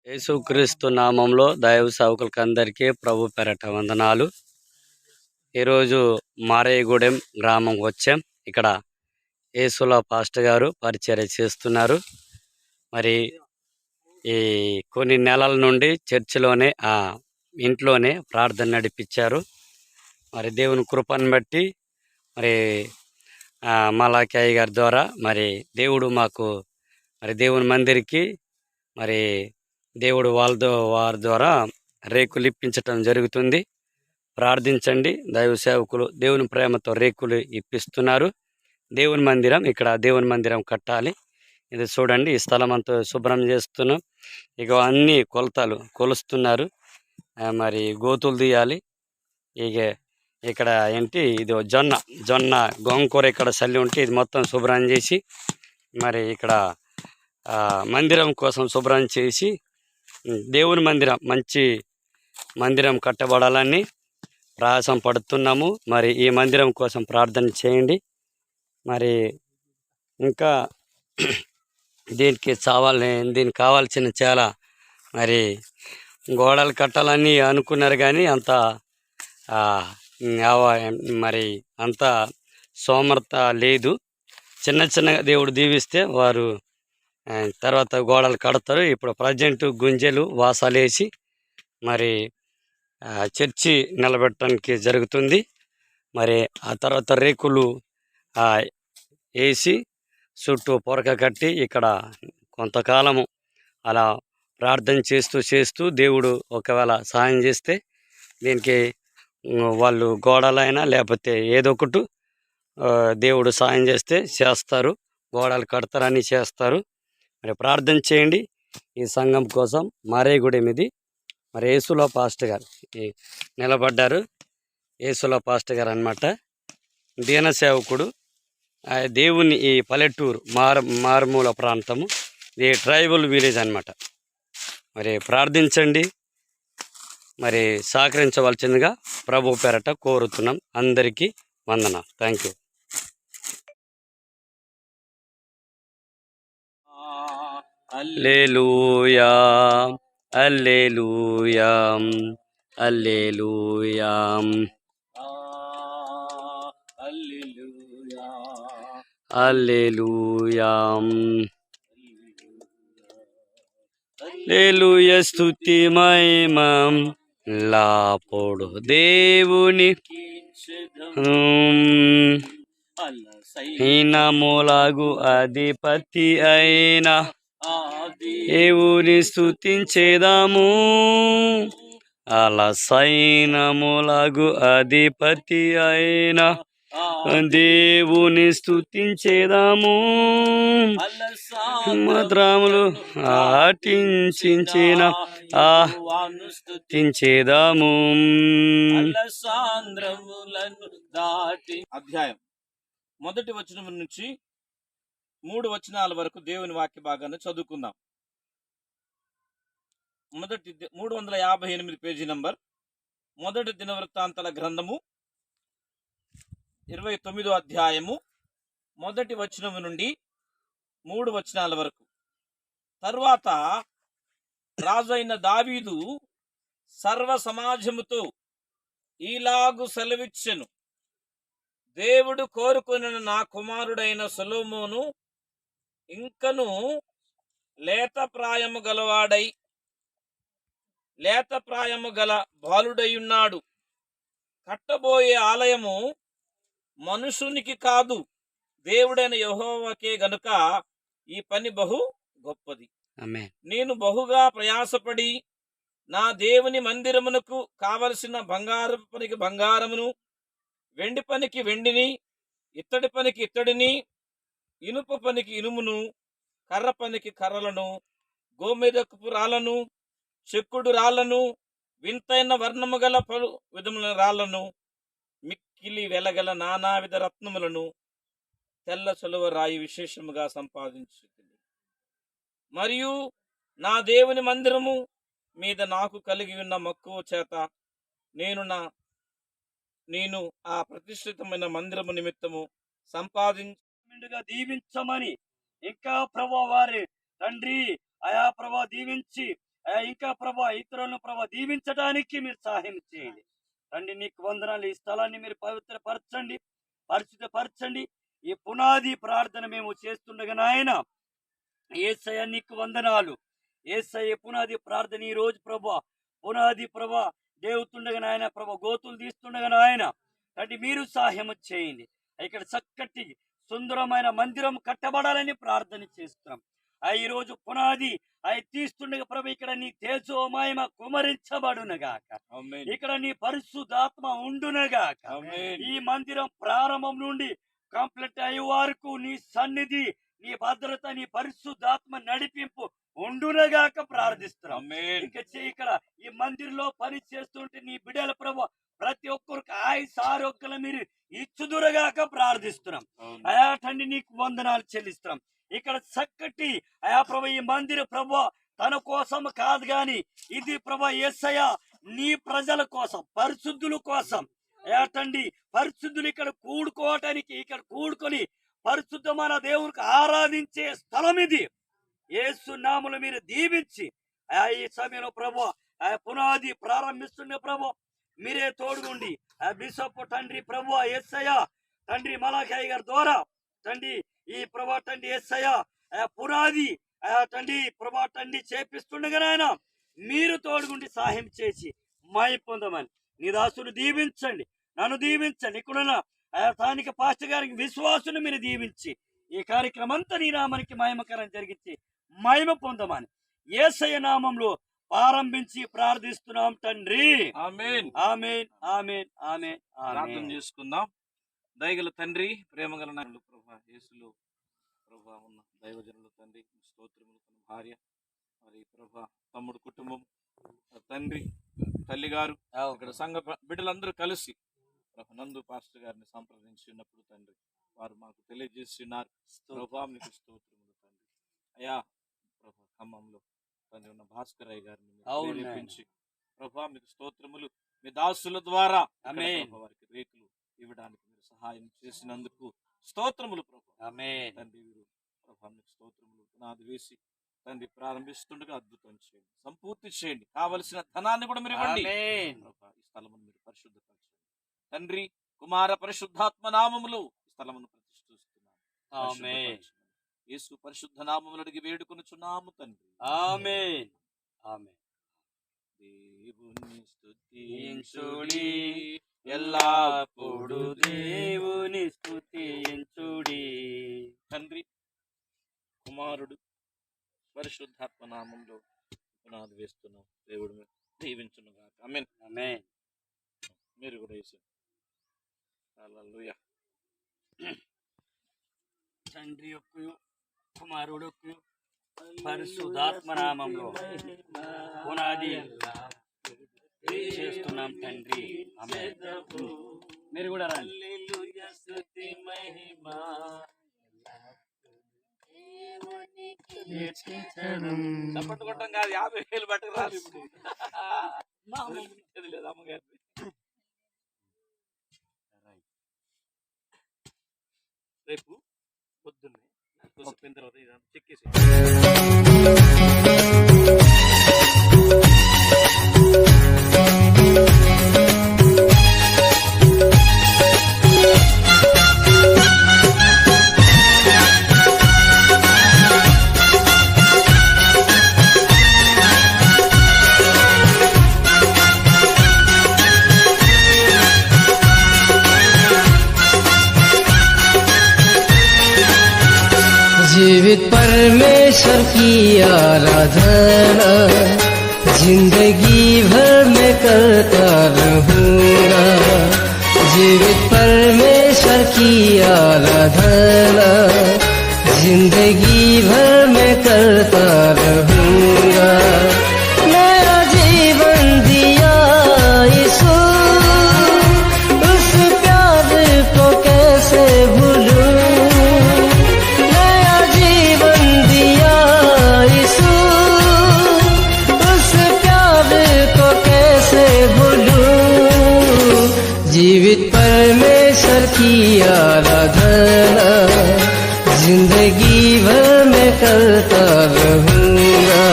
యేసుక్రీస్తు నామంలో దైవ సేవకులకు అందరికీ ప్రభు పేరట వందనాలు. ఈరోజు మారేగూడెం గ్రామం వచ్చాం. ఇక్కడ యేసుల పాస్టర్ గారు పరిచర్య చేస్తున్నారు. మరి ఈ కొన్ని నెలల నుండి చర్చిలోనే ఇంట్లోనే ప్రార్థన నడిపించారు. మరి దేవుని కృపను బట్టి మరి మలాకయ్య గారి ద్వారా మరి దేవుడు మాకు మరి దేవుని మందిరికి మరి దేవుడు వారి ద్వారా రేకులు ఇప్పించటం జరుగుతుంది. ప్రార్థించండి. దైవ సేవకులు దేవుని ప్రేమతో రేకులు ఇప్పిస్తున్నారు. దేవుని మందిరం, ఇక్కడ దేవుని మందిరం కట్టాలి. ఇది చూడండి, ఈ స్థలం అంతా శుభ్రం చేస్తున్నాం. ఇక అన్ని కొలతలు కొలుస్తున్నారు. మరి గోతులు తీయాలి. ఇక ఇక్కడ ఏంటి, ఇది జొన్న గోంగూర ఇక్కడ చల్లి ఉంటే ఇది మొత్తం శుభ్రం చేసి మరి ఇక్కడ మందిరం కోసం శుభ్రం చేసి దేవుని మందిరం, మంచి మందిరం కట్టబడాలని ప్రయాసం పడుతున్నాము. మరి ఈ మందిరం కోసం ప్రార్థన చేయండి. మరి ఇంకా దీనికి కావాల్సిన చాలా మరి గోడలు కట్టాలని అనుకున్నారు, కానీ అంత మరి అంత సోమర్థ లేదు. చిన్న దేవుడు దీవిస్తే వారు తర్వాత గోడలు కడతారు. ఇప్పుడు ప్రజెంట్ గుంజలు వాసాలు వేసి మరి చర్చి నిలబెట్టడానికి జరుగుతుంది. మరి ఆ తర్వాత రేకులు వేసి చుట్టూ పొరక కట్టి ఇక్కడ కొంతకాలము అలా ప్రార్థన చేస్తూ దేవుడు ఒకవేళ సహాయం చేస్తే దీనికి వాళ్ళు గోడలైనా లేకపోతే ఏదో ఒకటి దేవుడు సహాయం చేస్తే చేస్తారు. గోడలు కడతారని చేస్తారు. మరి ప్రార్థన చేయండి. ఈ సంఘం కోసం మారేగూడెం ఇది. మరి యేసుల పాస్టర్ గారు నిలబడ్డారు. యేసుల పాస్టర్ గారు అన్నమాట, దీన సేవకుడు. దేవుని ఈ పల్లెటూరు మారుమూల ప్రాంతము, ఇది ట్రైబల్ విలేజ్ అన్నమాట. మరి ప్రార్థించండి. మరి సహకరించవలసిందిగా ప్రభు పేరట కోరుతున్నాం. అందరికీ వందనాలు. Thank you. Hallelujah, hallelujah, hallelujah, hallelujah, hallelujah. స్తుతి మహిమం లాపోడు దేవుని హీనములగు అధిపతి అయిన దేవుని స్తుతించేదాము. అలసైనములగు అధిపతి అయిన దేవుని స్తుతించేదాము. మద్రాములు ఆటించిన స్తుతించేదాము. అధ్యాయం 1 వచనం నుంచి 3 వచనాల వరకు దేవుని వాక్య భాగాన్ని చదువుకుందాం. 358 పేజీ నంబర్. మొదటి దినవృత్తాంతాల గ్రంథము 29వ అధ్యాయము 1 వచనం నుండి 3 వచనాల వరకు. తర్వాత రాజైన దావీదు సర్వ సమాజముతో ఈలాగు సెలవిచ్చెను, దేవుడు కోరుకున్న నా కుమారుడైన సొలొమోను ఇంకను లేత ప్రాయము గల బాలుడయున్నాడు. కట్టబోయే ఆలయము మనుషునికి కాదు, దేవుడైన యెహోవాకే గనుక ఈ పని బహు గొప్పది. నేను బహుగా ప్రయాసపడి నా దేవుని మందిరమునకు కావలసిన బంగారపు పనికి బంగారమును, వెండి పనికి వెండిని, ఇత్తడి పనికి ఇత్తడిని, ఇనుప పనికి ఇనుమును, కర్ర పనికి కర్రలను, గోమెదకపు రాళ్లను, చెక్కుడు రాళ్లను, వింతైన వర్ణము గల పలు విధముల రాళ్లను, మిక్కిలి వెలగల నానావిధ రత్నములను, తెల్ల చలువ రాయి విశేషముగా సంపాదించుకుంది. మరియు నా దేవుని మందిరము మీద నాకు కలిగి ఉన్న మక్కువ చేత నేను ఆ ప్రతిష్ఠితమైన మందిరము నిమిత్తము సంపాదించుగా దీవించమని ఇంకా ప్రభు వారి తండ్రి అయా ప్రభు దీవించి ఇంకా ప్రభా ఇతరులను ప్రభా దీవించడానికి మీరు సహాయం చేయండి. తండ్రి నీకు వందనాలు. ఈ స్థలాన్ని మీరు పవిత్రపరచండి, పరిశుద్ధపరచండి. ఈ పునాది ప్రార్థన మేము చేస్తుండగా నాయన యేసయ్య నీకు వందనాలు. యేసయ్య పునాది ప్రార్థన ఈ రోజు ప్రభా పునాది ప్రభా దేవుతుండగా నాయన ప్రభా గోతులు తీస్తుండగా నాయన తండ్రి మీరు సహాయం చేయండి. ఇక్కడ చక్కటి సుందరమైన మందిరం కట్టబడాలని ప్రార్థన చేస్తున్నాం. ఈ రోజు పునాది తీస్తుండగా ప్రభు ఇక్కడ నీ తేజోమహిమ కుమరించబడునగాక, ఇక్కడ నీ పరిశుద్ధాత్మ ఉండునగాక. ఈ మందిరం ప్రారంభం నుండి కంప్లీట్ అయ్యే వరకు నీ సన్నిధి, నీ భద్రత, నీ పరిశుద్ధాత్మ నడిపింపు ఉండునగాక ప్రార్థిస్తున్నాం. ఇంకా ఇక్కడ ఈ మందిరంలో పని చేస్తుంటే నీ బిడ్డల ప్రభు ప్రతి ఒక్కరికి ఆయుష్ ఆరోగ్యాలు మీరు ఇచ్చుదురగాక ప్రార్థిస్తున్నాం. అయా తండ్రి నీకు వందనాలు చెల్లిస్తున్నాం. ఇక్కడ చక్కటి అయా ప్రభు ఈ మందిర ప్రభు తన కోసం కాదు గాని ఇది ప్రభు యేసయ్య నీ ప్రజల కోసం, పరిశుద్ధుల కోసం. అయా తండ్రి పరిశుద్ధులు ఇక్కడ కూడుకోవటానికి, ఇక్కడ కూడుకొని పరిశుద్ధమైన దేవునికి ఆరాధించే స్థలం ఇది. యేసు నామములో మీరు దీవించి ఈ సమయంలో ప్రభు పునాది ప్రారంభిస్తున్న ప్రభు మీరే తోడుగుండి బిషప్ తండ్రి ప్రభు యేసయ్య తండ్రి మలాఖయ్య గారి ద్వారా తండ్రి ఈ ప్రభా తండ్రి యేసయ్య పునాది తండ్రి ప్రభా తండ్రి చేపిస్తుండగా నాయన మీరు తోడుగుండి సహాయం చేసి మాయ పొందమని నీ దాసును దీవించండి, నన్ను దీవించండి. ఇక్కడున్న స్థానిక పాస్టర్ గారికి విశ్వాసును మీరు దీవించి ఈ కార్యక్రమం అంతా నీ నామానికి మహిమకరం జరిగించి మహిమ పొందమని యేసయ్య నామంలో ప్రారంభించి ప్రార్థిస్తున్నాం తండ్రి. ఆమేన్, ఆమేన్, ఆమేన్, ఆమేన్. ప్రార్థన చేసుకుందాం. దయగల తండ్రి, ప్రేమగల నాయకులు ప్రభా యేసులో ప్రభా ఉన్న దైవజనులు తండ్రి స్తోత్రములు, తన భార్య మరి ప్రభా తమ్ముడు కుటుంబం తండ్రి తల్లి గారు ఇక్కడ సంఘ బిడ్డలందరూ కలిసి నందు పాస్టర్ గారిని సంప్రదించి ఉన్నప్పుడు తండ్రి వారు మాకు తెలియజేస్తున్నారు. ప్రభా మీకు స్తోత్రములు తండ్రి. అయా ప్రభా ఖమ్మంలో తండ్రి ఉన్న భాస్కర్ అయ్య గారిని ప్రేరేపించి ప్రభా మీకు స్తోత్రములు, మీ దాసుల ద్వారా వారికి రేకులు ఇవ్వడానికి మీరు సహాయం చేసినందుకు స్తోత్రములు ప్రభా. తండ్రి వీరు ప్రభా మీకు స్తోత్రములు. పునాది వేసి తండ్రి ప్రారంభిస్తుండగా అద్భుతం చేయండి, సంపూర్తి చేయండి. కావలసిన ధనాన్ని కూడా మీరు ఇవ్వండి ప్రభా. ఈ స్థలమును మీరు పరిశుద్ధపరచండి తండ్రి. కుమార పరిశుద్ధాత్మ నామములు ఈ స్థలమును ప్రతిష్ఠిస్తున్నాను. యేసు పరిశుద్ధ నామములు అడిగి వేడుకొనుచున్నాము తండ్రి. ఆమేన్, ఆమేన్. దేవుని స్తుతించుడి ఎల్లప్పుడు, దేవుని స్తుతించుడి. తండ్రి కుమారుడు పరిశుద్ధాత్మ నామంలో పునాది వేస్తున్నాం. దేవుడు దీవించును గాక. ఆమేన్, ఆమేన్. మీరు కూడా వేసారు. హల్లెలూయా. తండ్రి యొక్క కుమారుడు పరిశుద్ధాత్మ నామంలో పునాది చేస్తున్నాం తండ్రి. ఆమేన్. మీరు కూడా రండి. చప్పట్లు కొట్టడం కాదు, 50,000 పట్టుకురాలి ఇప్పుడు. లేదు అమ్మగారు. రేపు పొద్దున్నే పోయిన తర్వాత ఇదంతా చెక్కేసి जीवित परमेश्वर की आराधना जिंदगी भर में करता रहूंगा। जीवित परमेश्वर की आराधना जिंदगी भर में करता रहूंगा। नया जीवन दिया यीशु, उस प्यार को कैसे भूलूं। जीवित परमेश्वर की आराधना जिंदगी भर में करता रहूंगा।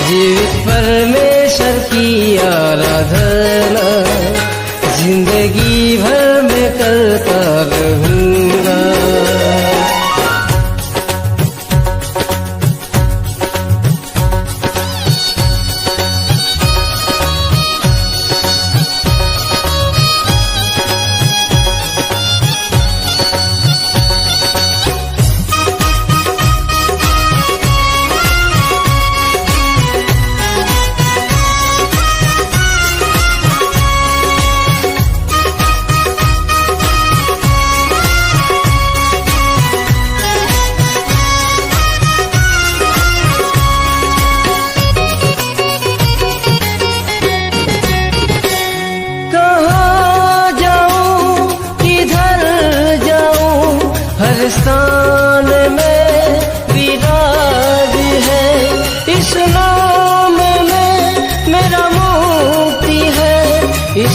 जीवित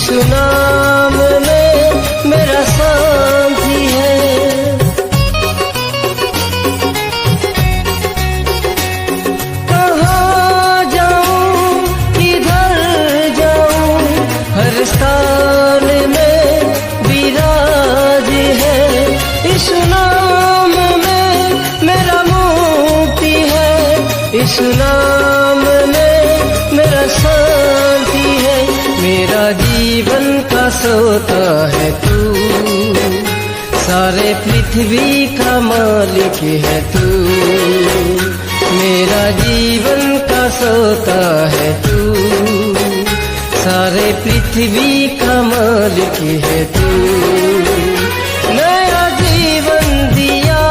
यीशु नाम में मेरा शांति है। कहाँ जाऊं किधर जाऊं, हर स्थान में विराज है। यीशु नाम में मेरा मुक्ति है, यीशु नाम में मेरा शांति है। मेरा जीवन का सोता है तू, सारे पृथ्वी का मालिक है तू। मेरा जीवन का सोता है तू, सारे पृथ्वी का मालिक है तू। नया जीवन दिया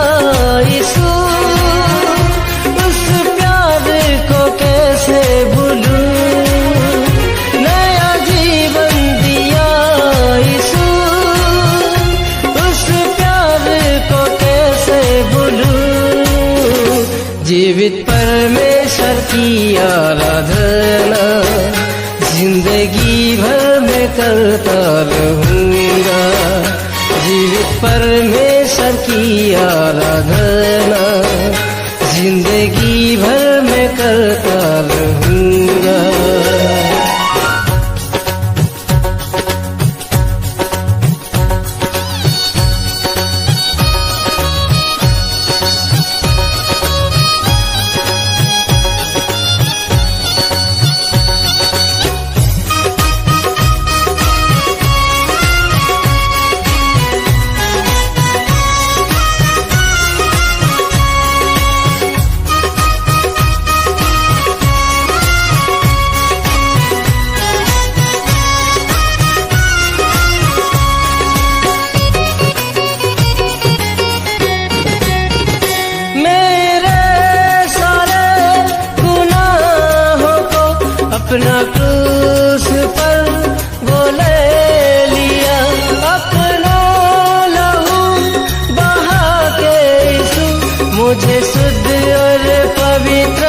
यीशु, उस प्यार को कैसे भूलूं। नया जीवन दिया यीशु, उस प्यार को कैसे भूलूं। जीवित परमेश्वर की आराधना जिंदगी भर में करता रहूंगा। जीवित परमेश्वर की आराधना जिंदगी भर में करता रहूंगा। अपना क्रूस पर वो ले लिया, अपना लहू बहा के यीशु मुझे शुद्ध और पवित्र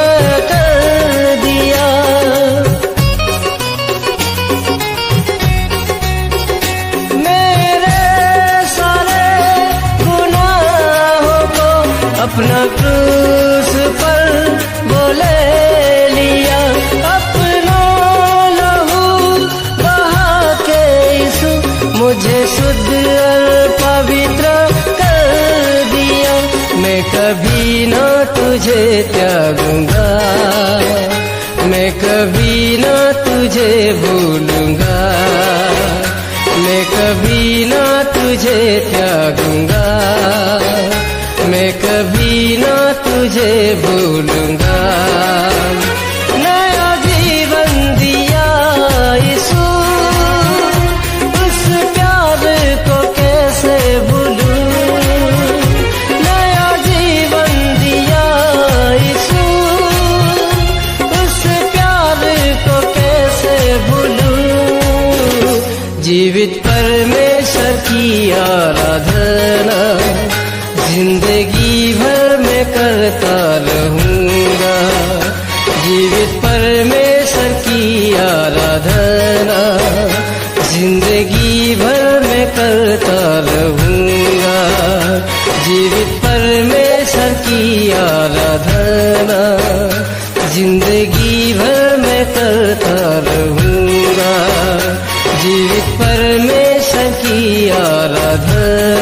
कर दिया। मेरे सारे गुनाहों को अपना क्रूस पर वो ले लिया, मुझे शुद्ध और पवित्र कर दिया। मैं कभी ना तुझे त्यागूंगा, मैं कभी ना तुझे भूलूंगा। मैं कभी ना तुझे त्यागूंगा, मैं कभी ना तुझे भूलूंगा। नया जीवन दिया यीशु, को कैसे भूलूं। नया जीवन दिया यीशु, उस प्यार को कैसे भूलूं। जीवित परमेश्वर की आराधना जिंदगी भर में करता रहूंगा। जीवित परमेश्वर की आराधना जिंदगी भर में करता रहूंगा। जीवित परमेश्वर की आराधना जिंदगी भर में करता रहूंगा। जीवित परमेश्वर की आराधना